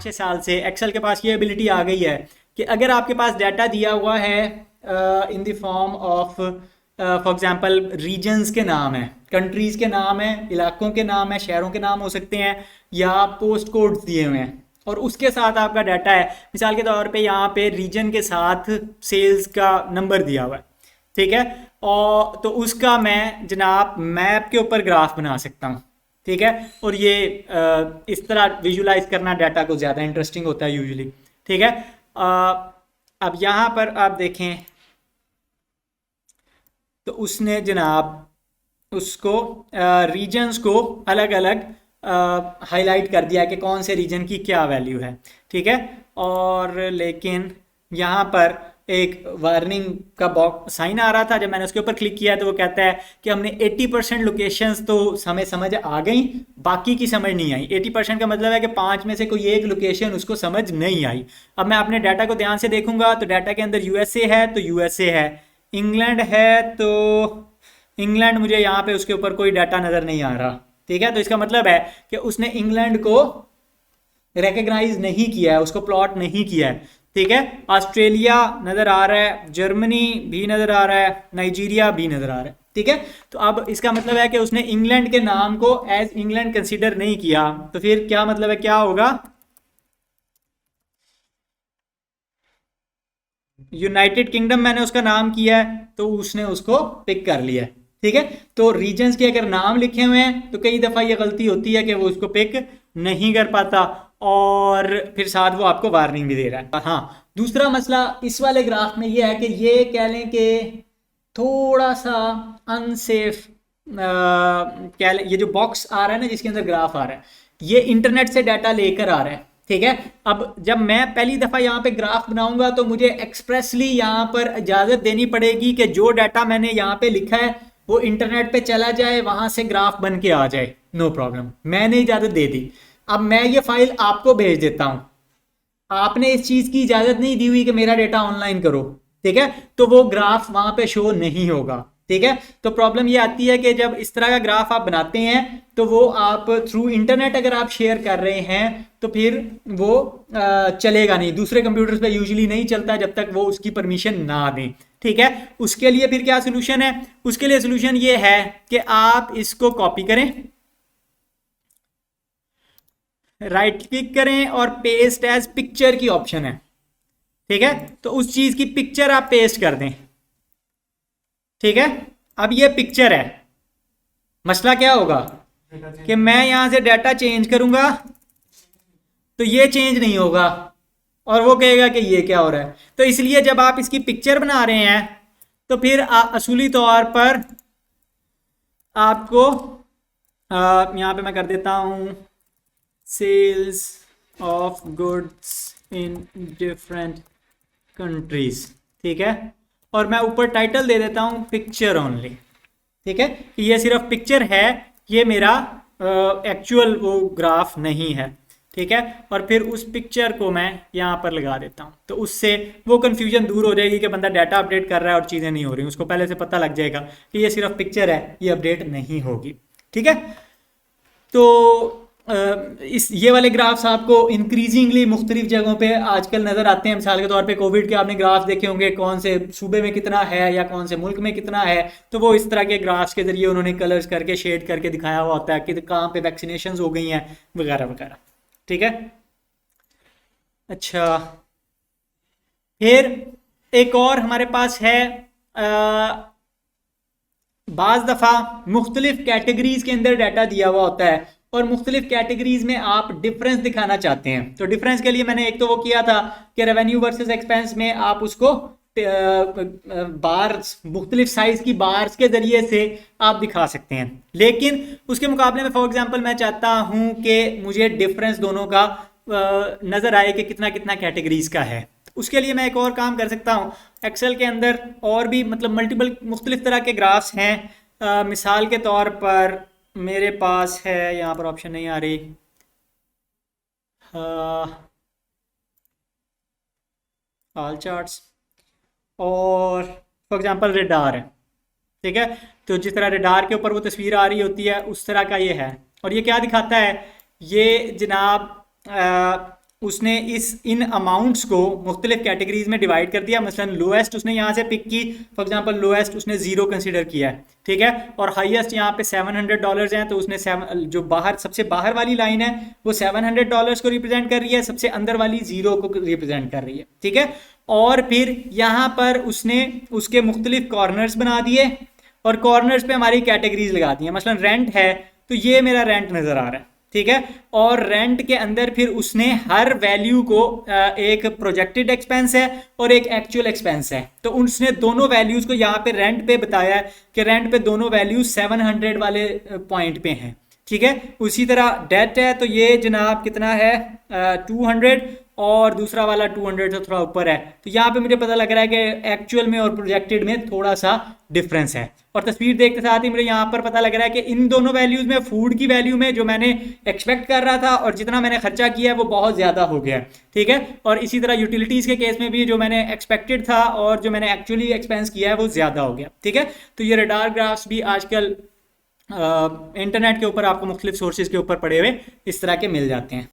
6 साल से एक्सेल के पास ये एबिलिटी आ गई है कि अगर आपके पास डाटा दिया हुआ है in the form of for example regions के नाम है, कंट्रीज़ के नाम है, इलाकों के नाम है, शहरों के नाम हो सकते हैं, या पोस्ट कोड्स दिए हुए हैं, और उसके साथ आपका डाटा है, मिसाल के तौर पे यहाँ पे रीजन के साथ सेल्स का नंबर दिया हुआ है, ठीक है, और तो उसका मैं जनाब मैप के ऊपर ग्राफ बना सकता हूँ, ठीक है। और ये इस तरह विजुलाइज करना डाटा को ज़्यादा इंटरेस्टिंग होता है यूजुअली, ठीक है। अब यहाँ पर आप देखें तो उसने जनाब उसको रीजन्स को अलग अलग हाईलाइट कर दिया कि कौन से रीजन की क्या वैल्यू है, ठीक है। और लेकिन यहाँ पर एक वार्निंग का बॉक्स साइन आ रहा था, जब मैंने उसके ऊपर क्लिक किया तो वो कहता है कि हमने 80% लोकेशंस तो हमें समझ आ गई, बाकी की समझ नहीं आई। 80% का मतलब है कि 5 में से कोई एक लोकेशन उसको समझ नहीं आई। अब मैं अपने डाटा को ध्यान से देखूंगा तो डाटा के अंदर यूएसए है तो यूएसए है, इंग्लैंड है तो इंग्लैंड, मुझे यहाँ पे उसके ऊपर कोई डाटा नज़र नहीं आ रहा, ठीक है। तो इसका मतलब है कि उसने इंग्लैंड को रिकग्नाइज नहीं किया है, उसको प्लॉट नहीं किया है, ठीक है। ऑस्ट्रेलिया नज़र आ रहा है, जर्मनी भी नज़र आ रहा है, नाइजीरिया भी नज़र आ रहा है, ठीक है। तो अब इसका मतलब है कि उसने इंग्लैंड के नाम को एज इंग्लैंड कंसीडर नहीं किया, तो फिर क्या मतलब है, क्या होगा, यूनाइटेड किंगडम मैंने उसका नाम किया है तो उसने उसको पिक कर लिया है, ठीक है। तो रीजन्स के अगर नाम लिखे हुए हैं तो कई दफ़ा ये गलती होती है कि वो उसको पिक नहीं कर पाता, और फिर साथ वो आपको वार्निंग भी दे रहा है। हाँ, दूसरा मसला इस वाले ग्राफ में ये है कि ये कह लें कि थोड़ा सा अनसेफ, कह लें, ये जो बॉक्स आ रहा है ना जिसके अंदर ग्राफ आ रहा है, ये इंटरनेट से डाटा लेकर आ रहा है, ठीक है। अब जब मैं पहली दफ़ा यहाँ पे ग्राफ बनाऊंगा तो मुझे एक्सप्रेसली यहाँ पर इजाज़त देनी पड़ेगी कि जो डाटा मैंने यहाँ पे लिखा है वो इंटरनेट पे चला जाए, वहाँ से ग्राफ बन के आ जाए, नो प्रॉब्लम, मैंने इजाज़त दे दी। अब मैं ये फाइल आपको भेज देता हूँ, आपने इस चीज़ की इजाज़त नहीं दी हुई कि मेरा डेटा ऑनलाइन करो, ठीक है, तो वो ग्राफ वहाँ पे शो नहीं होगा, ठीक है। तो प्रॉब्लम ये आती है कि जब इस तरह का ग्राफ आप बनाते हैं तो वो आप थ्रू इंटरनेट अगर आप शेयर कर रहे हैं तो फिर वो चलेगा नहीं, दूसरे कंप्यूटर्स पे यूजुअली नहीं चलता जब तक वो उसकी परमिशन ना दें, ठीक है। उसके लिए फिर क्या सोल्यूशन है, उसके लिए सोल्यूशन ये है कि आप इसको कॉपी करें, राइट क्लिक करें और पेस्ट एज पिक्चर की ऑप्शन है, ठीक है। तो उस चीज की पिक्चर आप पेस्ट कर दें, ठीक है। अब ये पिक्चर है, मसला क्या होगा कि मैं यहां से डाटा चेंज करूंगा तो ये चेंज नहीं होगा और वो कहेगा कि ये क्या हो रहा है। तो इसलिए जब आप इसकी पिक्चर बना रहे हैं तो फिर असूली तौर पर आपको यहाँ पे मैं कर देता हूँ sales of goods in different countries, ठीक है, और मैं ऊपर टाइटल दे देता हूँ पिक्चर ओनली, ठीक है, कि ये सिर्फ पिक्चर है, ये मेरा एक्चुअल वो ग्राफ नहीं है, ठीक है। और फिर उस पिक्चर को मैं यहाँ पर लगा देता हूँ, तो उससे वो कन्फ्यूजन दूर हो जाएगी कि बंदा डाटा अपडेट कर रहा है और चीज़ें नहीं हो रही, उसको पहले से पता लग जाएगा कि ये सिर्फ पिक्चर है, ये अपडेट नहीं होगी, ठीक है। तो इस ये वाले ग्राफ्स आपको इंक्रीजिंगली मुख्तलिफ जगहों पे आजकल नज़र आते हैं। मिसाल के तौर पे कोविड के आपने ग्राफ देखे होंगे, कौन से सूबे में कितना है या कौन से मुल्क में कितना है, तो वो इस तरह के ग्राफ्स के जरिए उन्होंने कलर्स करके शेड करके दिखाया हुआ होता है कि कहाँ पे वैक्सीनेशन हो गई हैं वगैरह वगैरह, ठीक है। अच्छा, फिर एक और हमारे पास है, बाज़ दफ़ा मुख्तलिफ कैटेगरीज के अंदर डाटा दिया हुआ होता है और मुख्तलिफ कैटेगरीज में आप डिफरेंस दिखाना चाहते हैं। तो डिफरेंस के लिए मैंने एक तो वो किया था कि रेवेन्यू वर्सेस एक्सपेंस में आप उसको बार्स, मुख्तलिफ साइज की बार्स के जरिए से आप दिखा सकते हैं, लेकिन उसके मुकाबले में फॉर एग्जांपल मैं चाहता हूं कि मुझे डिफरेंस दोनों का नज़र आए कि कितना कितना कैटेगरीज का है। उसके लिए मैं एक और काम कर सकता हूँ, एक्सेल के अंदर और भी मतलब मल्टीपल मुख्तलिफ तरह के ग्राफ्स हैं। मिसाल के तौर पर मेरे पास है, यहाँ पर ऑप्शन नहीं आ रही, ऑल चार्ट्स, और फॉर एग्जांपल रेडार है, ठीक है। तो जिस तरह रेडार के ऊपर वो तस्वीर आ रही होती है उस तरह का ये है, और ये क्या दिखाता है, ये जनाब उसने इन अमाउंट्स को मुख्तलिफ कैटेगरीज में डिवाइड कर दिया। मसलन लोएस्ट उसने यहाँ से पिक की, फॉर एग्जांपल लोएस्ट उसने 0 कंसीडर किया है, ठीक है, और हाईएस्ट यहाँ पे $700 हैं, तो उसने जो बाहर सबसे बाहर वाली लाइन है वो $700 को रिप्रेजेंट कर रही है, सबसे अंदर वाली 0 को रिप्रेजेंट कर रही है, ठीक है। और फिर यहाँ पर उसने उसके मुख्तलिफ कॉर्नर्स बना दिए और कॉर्नर्स पे हमारी कैटेगरीज लगा दी हैं। मसलन रेंट है तो ये मेरा रेंट नज़र आ रहा है, ठीक है, और रेंट के अंदर फिर उसने हर वैल्यू को एक प्रोजेक्टेड एक्सपेंस है और एक एक्चुअल एक्सपेंस है, तो उसने दोनों वैल्यूज को यहाँ पे रेंट पे बताया है कि रेंट पे दोनों वैल्यूज 700 वाले पॉइंट पे हैं, ठीक है। उसी तरह डेट है तो ये जनाब कितना है 200 और दूसरा वाला 200 से थोड़ा ऊपर है, तो यहाँ पे मुझे पता लग रहा है कि एक्चुअल में और प्रोजेक्टेड में थोड़ा सा डिफरेंस है। और तस्वीर देखते साथ ही मुझे यहाँ पर पता लग रहा है कि इन दोनों वैल्यूज में फूड की वैल्यू में जो मैंने एक्सपेक्ट कर रहा था और जितना मैंने खर्चा किया है वो बहुत ज़्यादा हो गया, ठीक है। और इसी तरह यूटिलिटीज़ के केस में भी जो मैंने एक्सपेक्टेड था और जो मैंने एक्चुअली एक्सपेंस किया है वो ज़्यादा हो गया, ठीक है। तो ये रडार ग्राफ्स भी आजकल इंटरनेट के ऊपर आपको मुख्तलिफ सोर्सेज के ऊपर पड़े हुए इस तरह के मिल जाते हैं।